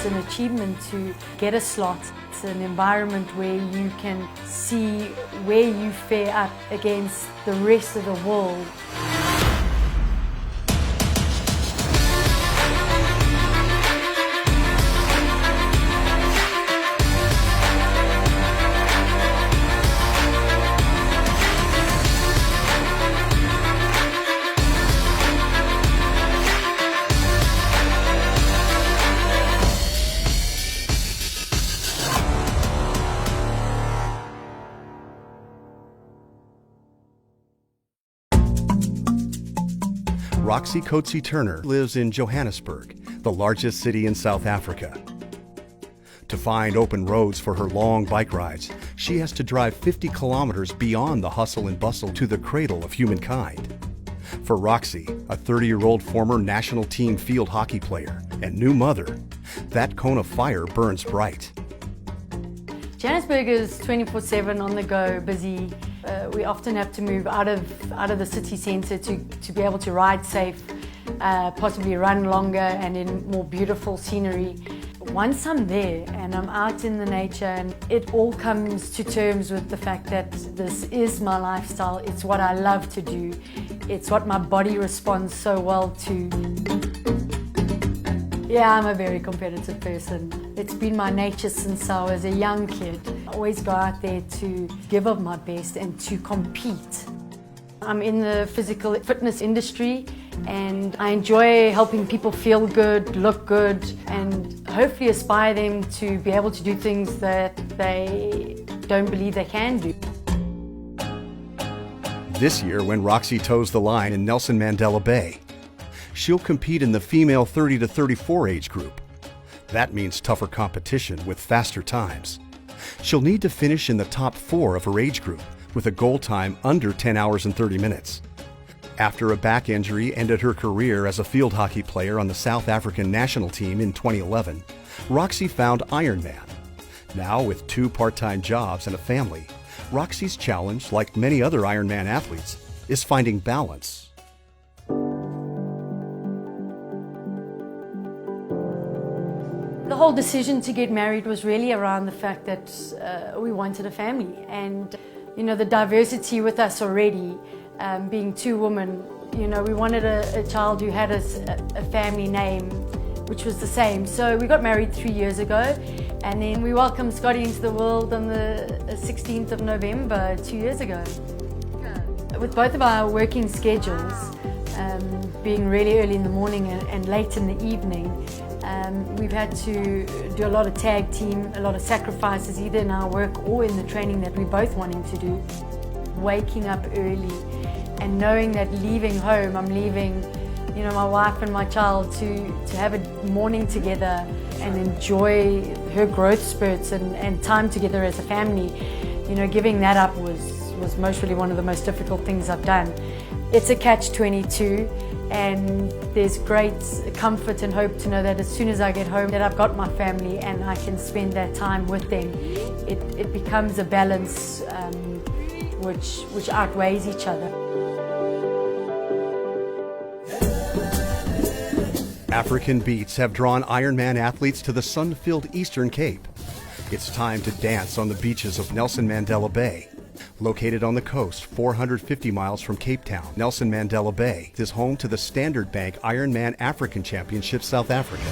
it's an achievement to get a slot. It's an environment where you can see where you fare up against the rest of the world. Roxy Coetzee-Turner lives in Johannesburg, the largest city in South Africa. To find open roads for her long bike rides, she has to drive 50 kilometers beyond the hustle and bustle to the cradle of humankind. For Roxy, a 30-year-old former national team field hockey player and new mother, that Kona fire burns bright. Johannesburg is 24/7 on the go, busy. We often have to move out of the city centre to be able to ride safe, possibly run longer and in more beautiful scenery. Once I'm there and I'm out in the nature, and it all comes to terms with the fact that this is my lifestyle, it's what I love to do, it's what my body responds so well to. Yeah, I'm a very competitive person. It's been my nature since I was a young kid. I always go out there to give of my best and to compete. I'm in the physical fitness industry and I enjoy helping people feel good, look good, and hopefully aspire them to be able to do things that they don't believe they can do. This year, when Roxy toes the line in Nelson Mandela Bay, she'll compete in the female 30 to 34 age group. That means tougher competition with faster times. She'll need to finish in the top 4 of her age group with a goal time under 10 hours and 30 minutes. After a back injury ended her career as a field hockey player on the South African national team in 2011, Roxy found IRONMAN. Now, with 2 part-time jobs and a family, Roxy's challenge, like many other IRONMAN athletes, is finding balance. The whole decision to get married was really around the fact that we wanted a family, and you know, the diversity with us already, being 2 women, you know, we wanted a child who had a family name which was the same. So we got married 3 years ago, and then we welcomed Scotty into the world on the 16th of November 2 years ago. With both of our working schedules, being really early in the morning and late in the evening, we've had to do a lot of tag team, a lot of sacrifices, either in our work or in the training that we're both wanting to do. Waking up early and knowing that leaving home, I'm leaving, you know, my wife and my child to have a morning together and enjoy her growth spurts and time together as a family. You know, giving that up was most really one of the most difficult things I've done. It's a catch-22. And there's great comfort and hope to know that as soon as I get home that I've got my family and I can spend that time with them. It becomes a balance which outweighs each other. African beats have drawn IRONMAN athletes to the sun-filled Eastern Cape. It's time to dance on the beaches of Nelson Mandela Bay. Located on the coast, 450 miles from Cape Town, Nelson Mandela Bay is home to the Standard Bank IRONMAN African Championship South Africa.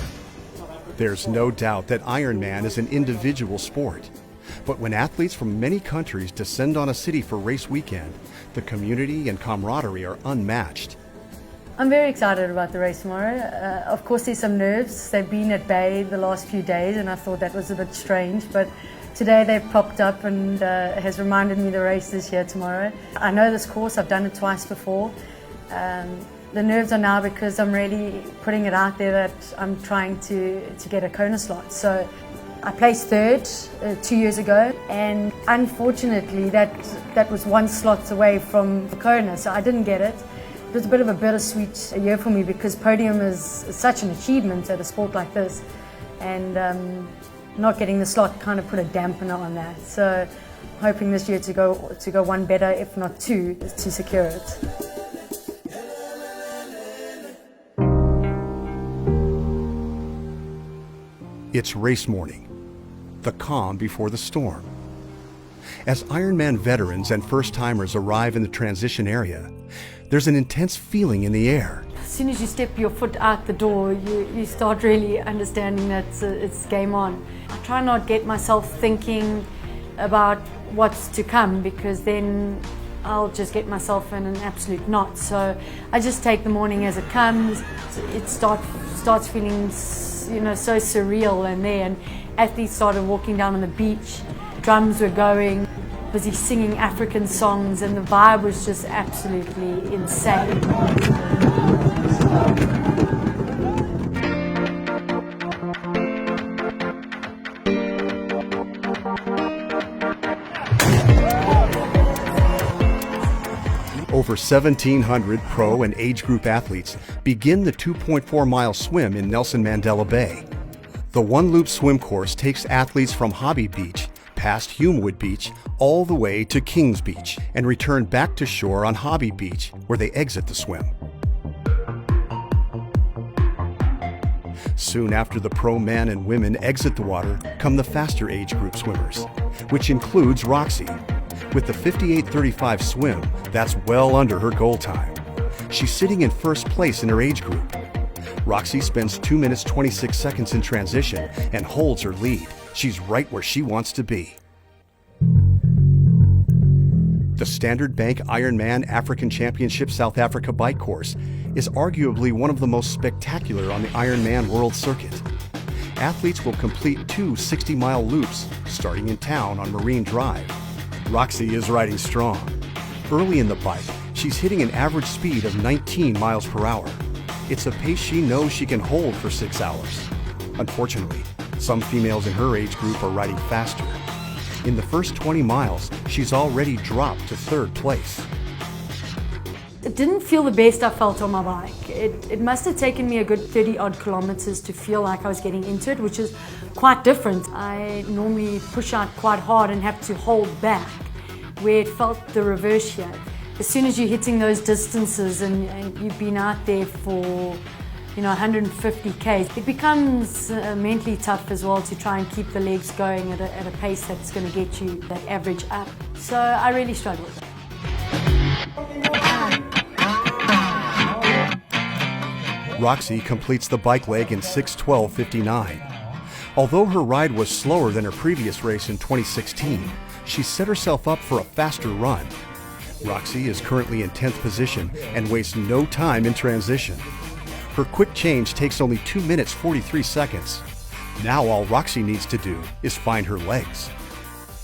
There's no doubt that IRONMAN is an individual sport, but when athletes from many countries descend on a city for race weekend, the community and camaraderie are unmatched. I'm very excited about the race tomorrow. Of course there's some nerves. They've been at bay the last few days and I thought that was a bit strange, but today they've popped up and has reminded me the race is here tomorrow. I know this course, I've done it twice before. The nerves are now because I'm really putting it out there that I'm trying to get a Kona slot. So I placed 3rd 2 years ago, and unfortunately that was 1 slot away from Kona, so I didn't get it. It was a bit of a bittersweet year for me because podium is such an achievement at a sport like this, and not getting the slot kind of put a dampener on that. So hoping this year to go 1 better, if not 2, to secure it. It's race morning, the calm before the storm. As Ironman veterans and first-timers arrive in the transition area, there's an intense feeling in the air. As soon as you step your foot out the door, you start really understanding that it's game on. I try not get myself thinking about what's to come, because then I'll just get myself in an absolute knot. So I just take the morning as it comes. It starts feeling, so surreal in there. And athletes started walking down on the beach. Drums were going, busy singing African songs, and the vibe was just absolutely insane. Over 1,700 pro and age group athletes begin the 2.4-mile swim in Nelson Mandela Bay. The one-loop swim course takes athletes from Hobby Beach, past Humewood Beach, all the way to Kings Beach, and return back to shore on Hobby Beach, where they exit the swim. Soon after the pro men and women exit the water come the faster age group swimmers, which includes Roxy. With the 58:35 swim, that's well under her goal time. She's sitting in first place in her age group. Roxy spends 2 minutes 26 seconds in transition and holds her lead. She's right where she wants to be. The Standard Bank Ironman African Championship South Africa bike course is arguably one of the most spectacular on the Ironman World Circuit. Athletes will complete two 60-mile loops starting in town on Marine Drive. Roxy is riding strong. Early in the bike, she's hitting an average speed of 19 miles per hour. It's a pace she knows she can hold for 6 hours. Unfortunately, some females in her age group are riding faster. In the first 20 miles, she's already dropped to third place. It didn't feel the best I felt on my bike. It must have taken me a good 30-odd kilometers to feel like I was getting into it, which is quite different. I normally push out quite hard and have to hold back, where it felt the reverse here. As soon as you're hitting those distances and you've been out there for 150 Ks, it becomes mentally tough as well to try and keep the legs going at a pace that's going to get you that average up. So I really struggled. Roxy completes the bike leg in 6:12:59. Although her ride was slower than her previous race in 2016, she set herself up for a faster run. Roxy is currently in 10th position and wastes no time in transition. Her quick change takes only 2 minutes 43 seconds. Now all Roxy needs to do is find her legs.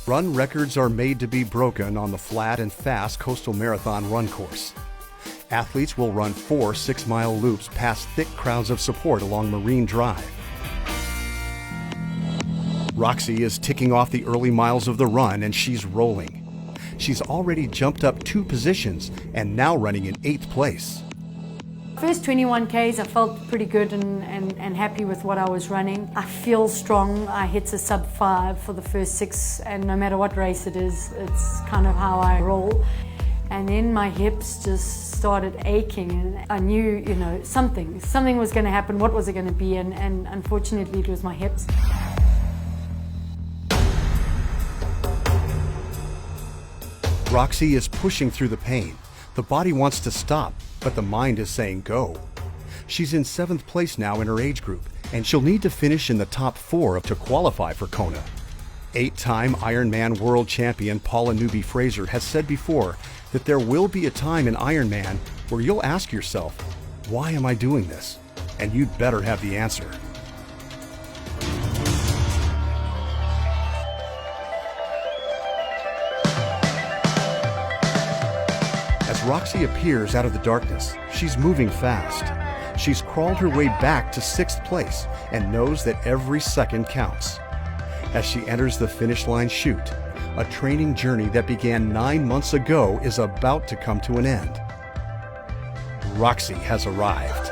Run records are made to be broken on the flat and fast Coastal Marathon run course. Athletes will run 4 6-mile loops past thick crowds of support along Marine Drive. Roxy is ticking off the early miles of the run, and she's rolling. She's already jumped up 2 positions and now running in 8th place. First 21 Ks, I felt pretty good and happy with what I was running. I feel strong. I hit a sub 5 for the first 6, and no matter what race it is, it's kind of how I roll. And then my hips just started aching, and I knew, something was going to happen. What was it going to be? And unfortunately, it was my hips. Roxy is pushing through the pain. The body wants to stop, but the mind is saying go. She's in 7th place now in her age group, and she'll need to finish in the top 4 to qualify for Kona. 8-time Ironman World Champion Paula Newby-Fraser has said before that there will be a time in Ironman where you'll ask yourself, why am I doing this? And you'd better have the answer. As Roxy appears out of the darkness, she's moving fast. She's crawled her way back to 6th place and knows that every second counts. As she enters the finish line chute, a training journey that began 9 months ago is about to come to an end. Roxy has arrived.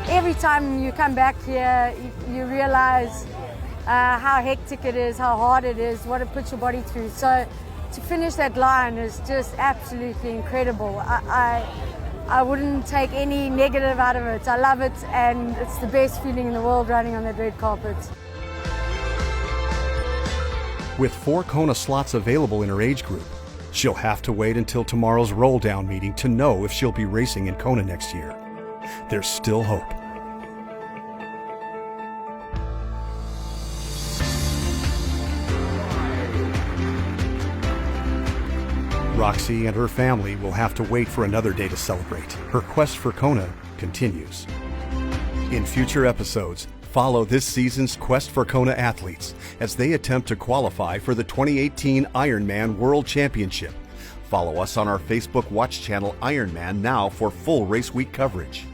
Every time you come back here, you realize how hectic it is, how hard it is, what it puts your body through. So to finish that line is just absolutely incredible. I wouldn't take any negative out of it. I love it, and it's the best feeling in the world running on that red carpet. With 4 Kona slots available in her age group, she'll have to wait until tomorrow's roll-down meeting to know if she'll be racing in Kona next year. There's still hope. Roxy and her family will have to wait for another day to celebrate. Her quest for Kona continues. In future episodes, follow this season's Quest for Kona athletes as they attempt to qualify for the 2018 IRONMAN World Championship. Follow us on our Facebook Watch channel IRONMAN Now for full race week coverage.